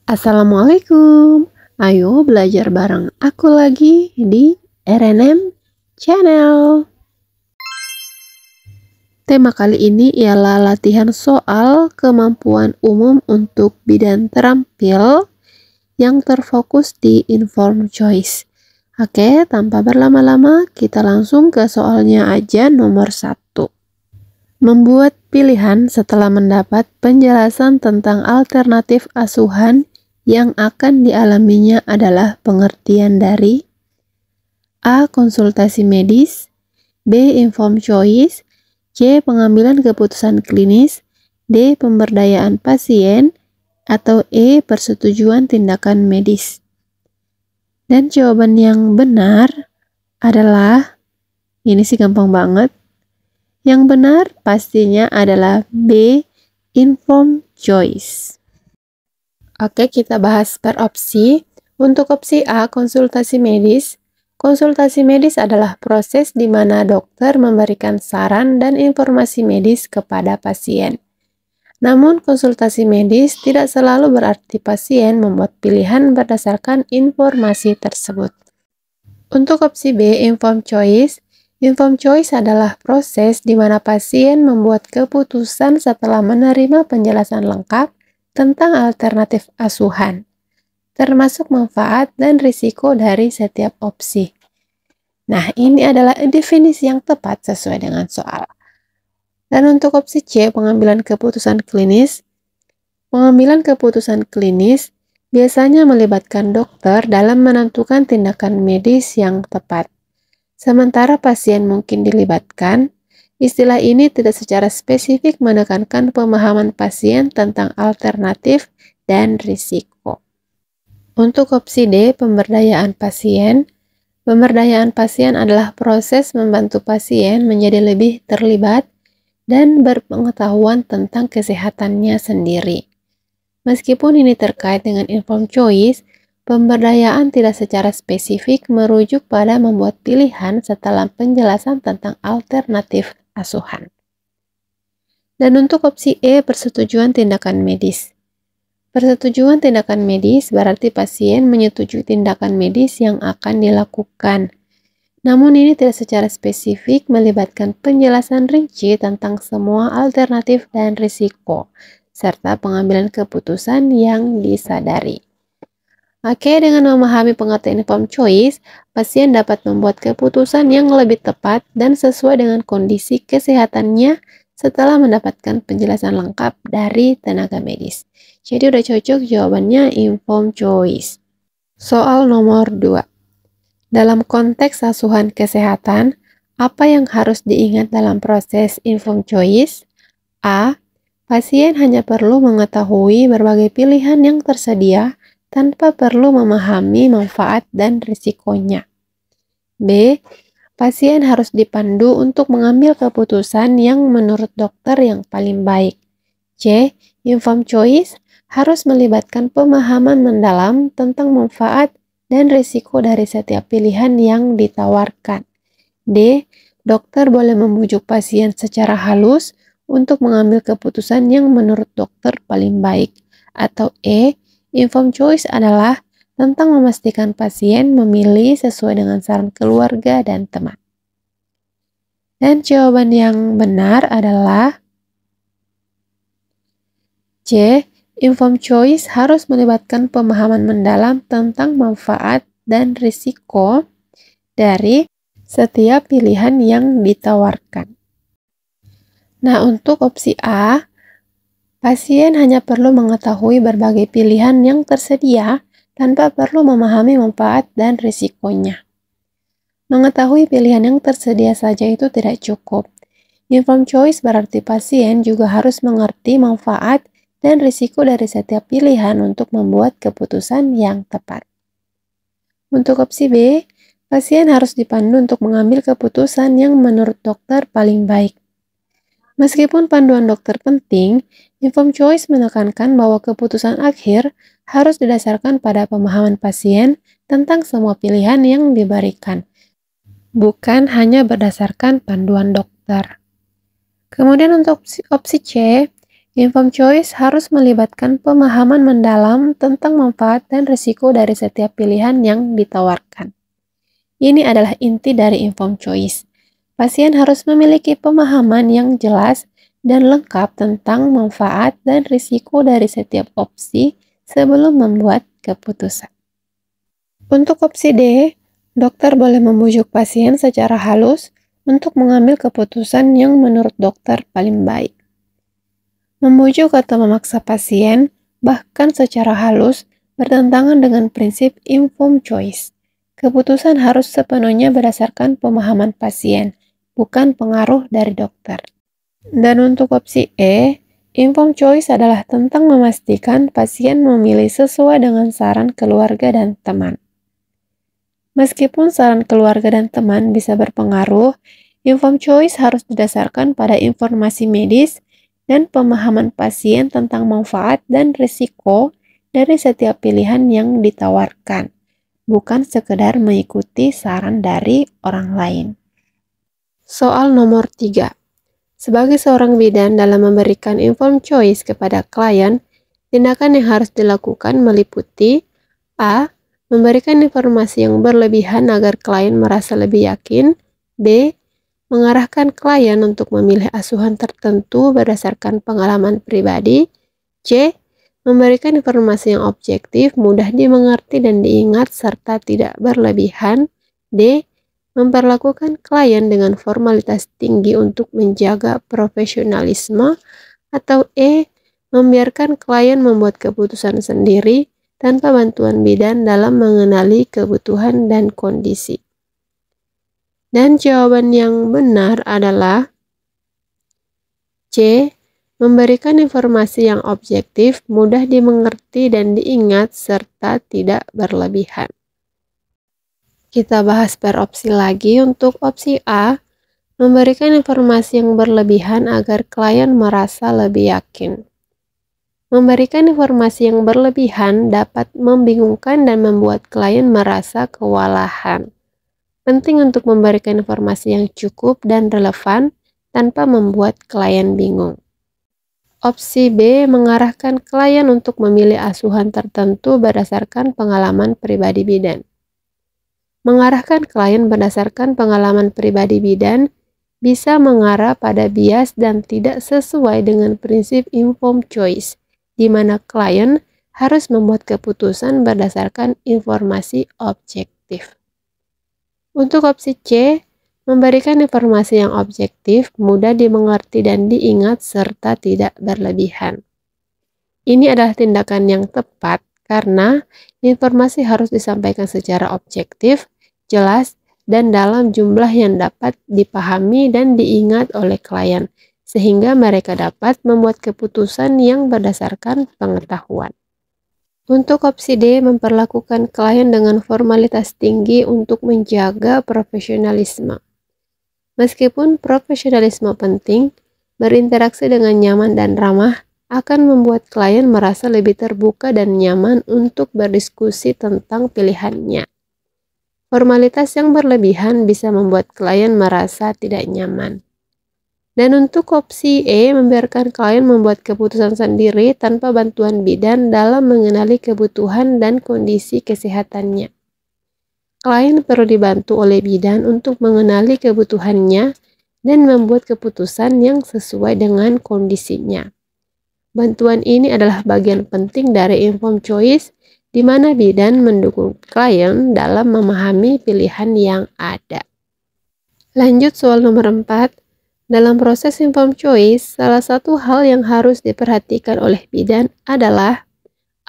Assalamualaikum. Ayo belajar bareng aku lagi di RNM Channel. Tema kali ini ialah latihan soal kemampuan umum untuk bidang terampil yang terfokus di informed choice. Oke, tanpa berlama-lama kita langsung ke soalnya aja nomor 1. Membuat pilihan setelah mendapat penjelasan tentang alternatif asuhan yang akan dialaminya adalah pengertian dari A. Konsultasi medis, B. Informed choice, C. Pengambilan keputusan klinis, D. Pemberdayaan pasien, atau E. Persetujuan tindakan medis. Dan jawaban yang benar adalah, ini sih gampang banget, yang benar pastinya adalah B. Informed choice. Oke, kita bahas per opsi. Untuk opsi A, konsultasi medis. Konsultasi medis adalah proses di mana dokter memberikan saran dan informasi medis kepada pasien. Namun, konsultasi medis tidak selalu berarti pasien membuat pilihan berdasarkan informasi tersebut. Untuk opsi B, informed choice. Informed choice adalah proses di mana pasien membuat keputusan setelah menerima penjelasan lengkap tentang alternatif asuhan, termasuk manfaat dan risiko dari setiap opsi. Nah, ini adalah definisi yang tepat sesuai dengan soal. Dan untuk opsi C, pengambilan keputusan klinis. Pengambilan keputusan klinis biasanya melibatkan dokter dalam menentukan tindakan medis yang tepat. Sementara pasien mungkin dilibatkan, istilah ini tidak secara spesifik menekankan pemahaman pasien tentang alternatif dan risiko. Untuk opsi D, pemberdayaan pasien. Pemberdayaan pasien adalah proses membantu pasien menjadi lebih terlibat dan berpengetahuan tentang kesehatannya sendiri. Meskipun ini terkait dengan informed choice, pemberdayaan tidak secara spesifik merujuk pada membuat pilihan setelah penjelasan tentang alternatif asuhan. Dan untuk opsi E, persetujuan tindakan medis. Persetujuan tindakan medis berarti pasien menyetujui tindakan medis yang akan dilakukan. Namun ini tidak secara spesifik melibatkan penjelasan rinci tentang semua alternatif dan risiko, serta pengambilan keputusan yang disadari. Oke, dengan memahami pengertian informed choice, pasien dapat membuat keputusan yang lebih tepat dan sesuai dengan kondisi kesehatannya setelah mendapatkan penjelasan lengkap dari tenaga medis. Jadi udah cocok jawabannya informed choice. Soal nomor 2. Dalam konteks asuhan kesehatan, apa yang harus diingat dalam proses informed choice? A. Pasien hanya perlu mengetahui berbagai pilihan yang tersedia tanpa perlu memahami manfaat dan risikonya. B. Pasien harus dipandu untuk mengambil keputusan yang menurut dokter yang paling baik. C. Informed choice harus melibatkan pemahaman mendalam tentang manfaat dan risiko dari setiap pilihan yang ditawarkan. D. Dokter boleh membujuk pasien secara halus untuk mengambil keputusan yang menurut dokter paling baik. Atau E. Informed choice adalah tentang memastikan pasien memilih sesuai dengan saran keluarga dan teman. Dan jawaban yang benar adalah C. Informed choice harus melibatkan pemahaman mendalam tentang manfaat dan risiko dari setiap pilihan yang ditawarkan. Nah, untuk opsi A, pasien hanya perlu mengetahui berbagai pilihan yang tersedia tanpa perlu memahami manfaat dan risikonya. Mengetahui pilihan yang tersedia saja itu tidak cukup. Informed choice berarti pasien juga harus mengerti manfaat dan risiko dari setiap pilihan untuk membuat keputusan yang tepat. Untuk opsi B, pasien harus dipandu untuk mengambil keputusan yang menurut dokter paling baik. Meskipun panduan dokter penting, informed choice menekankan bahwa keputusan akhir harus didasarkan pada pemahaman pasien tentang semua pilihan yang diberikan, bukan hanya berdasarkan panduan dokter. Kemudian untuk opsi C, Informed choice harus melibatkan pemahaman mendalam tentang manfaat dan risiko dari setiap pilihan yang ditawarkan. Ini adalah inti dari informed choice. Pasien harus memiliki pemahaman yang jelas dan lengkap tentang manfaat dan risiko dari setiap opsi sebelum membuat keputusan. Untuk opsi D, dokter boleh membujuk pasien secara halus untuk mengambil keputusan yang menurut dokter paling baik. Membujuk atau memaksa pasien, bahkan secara halus, bertentangan dengan prinsip informed choice. Keputusan harus sepenuhnya berdasarkan pemahaman pasien, bukan pengaruh dari dokter. Dan untuk opsi E, informed choice adalah tentang memastikan pasien memilih sesuai dengan saran keluarga dan teman. Meskipun saran keluarga dan teman bisa berpengaruh, informed choice harus didasarkan pada informasi medis dan pemahaman pasien tentang manfaat dan risiko dari setiap pilihan yang ditawarkan, bukan sekedar mengikuti saran dari orang lain. Soal nomor 3. Sebagai seorang bidan dalam memberikan informed choice kepada klien, tindakan yang harus dilakukan meliputi A. Memberikan informasi yang berlebihan agar klien merasa lebih yakin. B. Mengarahkan klien untuk memilih asuhan tertentu berdasarkan pengalaman pribadi. C. Memberikan informasi yang objektif, mudah dimengerti dan diingat, serta tidak berlebihan. D. Memperlakukan klien dengan formalitas tinggi untuk menjaga profesionalisme. Atau E. Membiarkan klien membuat keputusan sendiri tanpa bantuan bidan dalam mengenali kebutuhan dan kondisi. Dan jawaban yang benar adalah C. Memberikan informasi yang objektif, mudah dimengerti dan diingat, serta tidak berlebihan. Kita bahas per opsi lagi. Untuk opsi A, memberikan informasi yang berlebihan agar klien merasa lebih yakin. Memberikan informasi yang berlebihan dapat membingungkan dan membuat klien merasa kewalahan. Penting untuk memberikan informasi yang cukup dan relevan tanpa membuat klien bingung. Opsi B, mengarahkan klien untuk memilih asuhan tertentu berdasarkan pengalaman pribadi bidan. Mengarahkan klien berdasarkan pengalaman pribadi bidan bisa mengarah pada bias dan tidak sesuai dengan prinsip informed choice, di mana klien harus membuat keputusan berdasarkan informasi objektif. Untuk opsi C, memberikan informasi yang objektif, mudah dimengerti dan diingat, serta tidak berlebihan. Ini adalah tindakan yang tepat karena informasi harus disampaikan secara objektif, jelas, dan dalam jumlah yang dapat dipahami dan diingat oleh klien, sehingga mereka dapat membuat keputusan yang berdasarkan pengetahuan. Untuk opsi D, memperlakukan klien dengan formalitas tinggi untuk menjaga profesionalisme. Meskipun profesionalisme penting, berinteraksi dengan nyaman dan ramah akan membuat klien merasa lebih terbuka dan nyaman untuk berdiskusi tentang pilihannya. Formalitas yang berlebihan bisa membuat klien merasa tidak nyaman. Dan untuk opsi E, membiarkan klien membuat keputusan sendiri tanpa bantuan bidan dalam mengenali kebutuhan dan kondisi kesehatannya. Klien perlu dibantu oleh bidan untuk mengenali kebutuhannya dan membuat keputusan yang sesuai dengan kondisinya. Bantuan ini adalah bagian penting dari informed choice, di mana bidan mendukung klien dalam memahami pilihan yang ada. Lanjut soal nomor 4. Dalam proses informed choice, salah satu hal yang harus diperhatikan oleh bidan adalah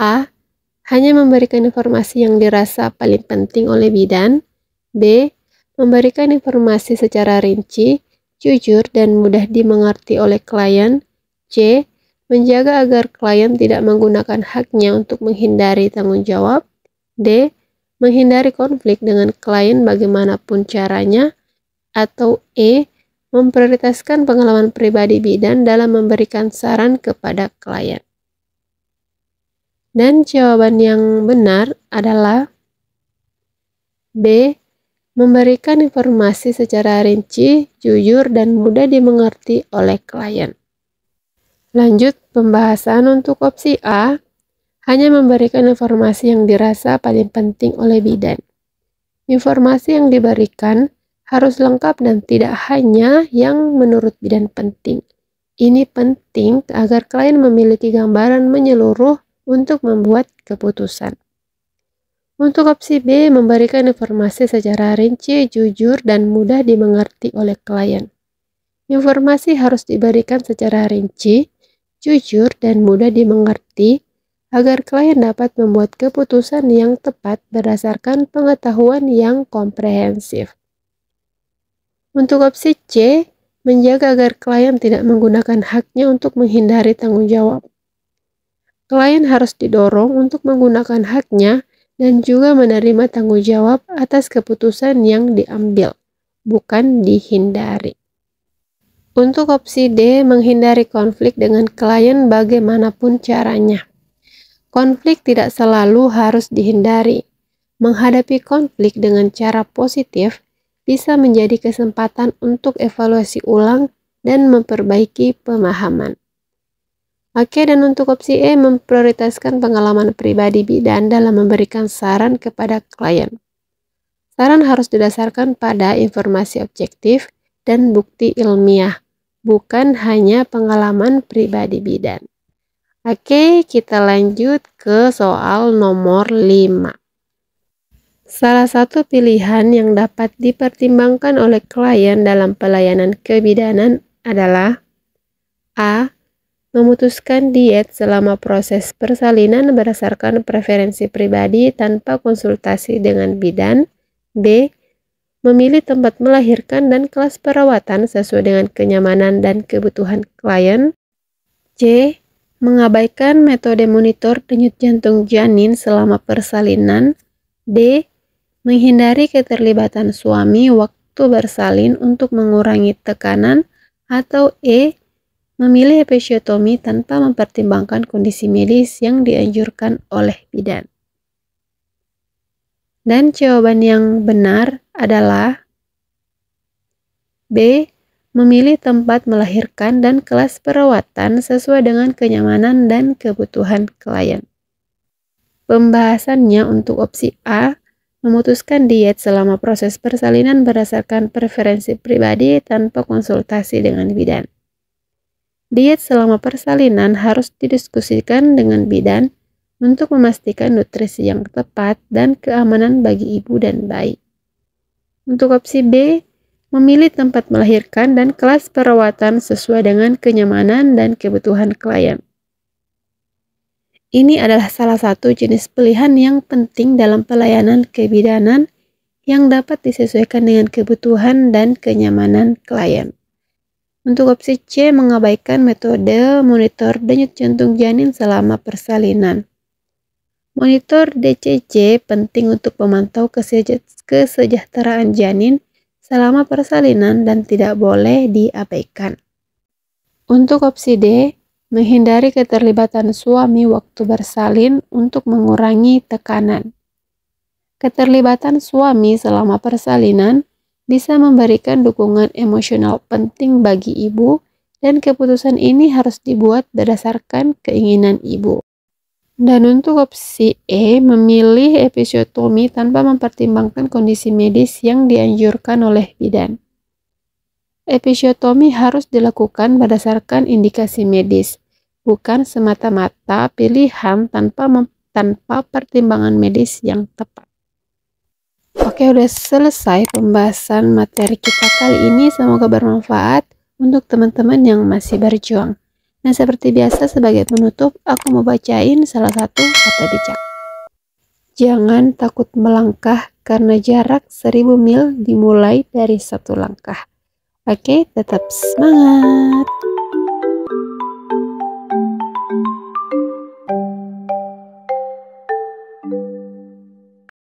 A. Hanya memberikan informasi yang dirasa paling penting oleh bidan. B. Memberikan informasi secara rinci, jujur, dan mudah dimengerti oleh klien. C. Menjaga agar klien tidak menggunakan haknya untuk menghindari tanggung jawab. D. Menghindari konflik dengan klien bagaimanapun caranya. Atau E. Memprioritaskan pengalaman pribadi bidan dalam memberikan saran kepada klien. Dan jawaban yang benar adalah B. Memberikan informasi secara rinci, jujur, dan mudah dimengerti oleh klien. Lanjut pembahasan untuk opsi A, hanya memberikan informasi yang dirasa paling penting oleh bidan. Informasi yang diberikan harus lengkap dan tidak hanya yang menurut bidan penting. Ini penting agar klien memiliki gambaran menyeluruh untuk membuat keputusan. Untuk opsi B, memberikan informasi secara rinci, jujur, dan mudah dimengerti oleh klien. Informasi harus diberikan secara rinci, jujur, dan mudah dimengerti agar klien dapat membuat keputusan yang tepat berdasarkan pengetahuan yang komprehensif. Untuk opsi C, menjaga agar klien tidak menggunakan haknya untuk menghindari tanggung jawab. Klien harus didorong untuk menggunakan haknya dan juga menerima tanggung jawab atas keputusan yang diambil, bukan dihindari. Untuk opsi D, menghindari konflik dengan klien bagaimanapun caranya. Konflik tidak selalu harus dihindari. Menghadapi konflik dengan cara positif bisa menjadi kesempatan untuk evaluasi ulang dan memperbaiki pemahaman. Oke, dan untuk opsi E, memprioritaskan pengalaman pribadi bidan dalam memberikan saran kepada klien. Saran harus didasarkan pada informasi objektif dan bukti ilmiah, bukan hanya pengalaman pribadi bidan. Oke, kita lanjut ke soal nomor 5. Salah satu pilihan yang dapat dipertimbangkan oleh klien dalam pelayanan kebidanan adalah A. Memutuskan diet selama proses persalinan berdasarkan preferensi pribadi tanpa konsultasi dengan bidan. B. Memilih tempat melahirkan dan kelas perawatan sesuai dengan kenyamanan dan kebutuhan klien. C. Mengabaikan metode monitor denyut jantung janin selama persalinan. D. Menghindari keterlibatan suami waktu bersalin untuk mengurangi tekanan. Atau E. Memilih episiotomi tanpa mempertimbangkan kondisi medis yang dianjurkan oleh bidan. Dan jawaban yang benar adalah B. Memilih tempat melahirkan dan kelas perawatan sesuai dengan kenyamanan dan kebutuhan klien. Pembahasannya untuk opsi A, memutuskan diet selama proses persalinan berdasarkan preferensi pribadi tanpa konsultasi dengan bidan. Diet selama persalinan harus didiskusikan dengan bidan untuk memastikan nutrisi yang tepat dan keamanan bagi ibu dan bayi. Untuk opsi B, memilih tempat melahirkan dan kelas perawatan sesuai dengan kenyamanan dan kebutuhan klien. Ini adalah salah satu jenis pilihan yang penting dalam pelayanan kebidanan yang dapat disesuaikan dengan kebutuhan dan kenyamanan klien. Untuk opsi C, mengabaikan metode monitor denyut jantung janin selama persalinan. Monitor DCJ penting untuk memantau kesejahteraan janin selama persalinan dan tidak boleh diabaikan. Untuk opsi D, menghindari keterlibatan suami waktu bersalin untuk mengurangi tekanan. Keterlibatan suami selama persalinan bisa memberikan dukungan emosional penting bagi ibu dan keputusan ini harus dibuat berdasarkan keinginan ibu. Dan untuk opsi E, memilih episiotomi tanpa mempertimbangkan kondisi medis yang dianjurkan oleh bidan. Episiotomi harus dilakukan berdasarkan indikasi medis, bukan semata-mata pilihan tanpa pertimbangan medis yang tepat. Oke, udah selesai pembahasan materi kita kali ini. Semoga bermanfaat untuk teman-teman yang masih berjuang. Nah, seperti biasa sebagai penutup, aku mau bacain salah satu kata bijak. Jangan takut melangkah karena jarak 1000 mil dimulai dari 1 langkah. Oke, tetap semangat!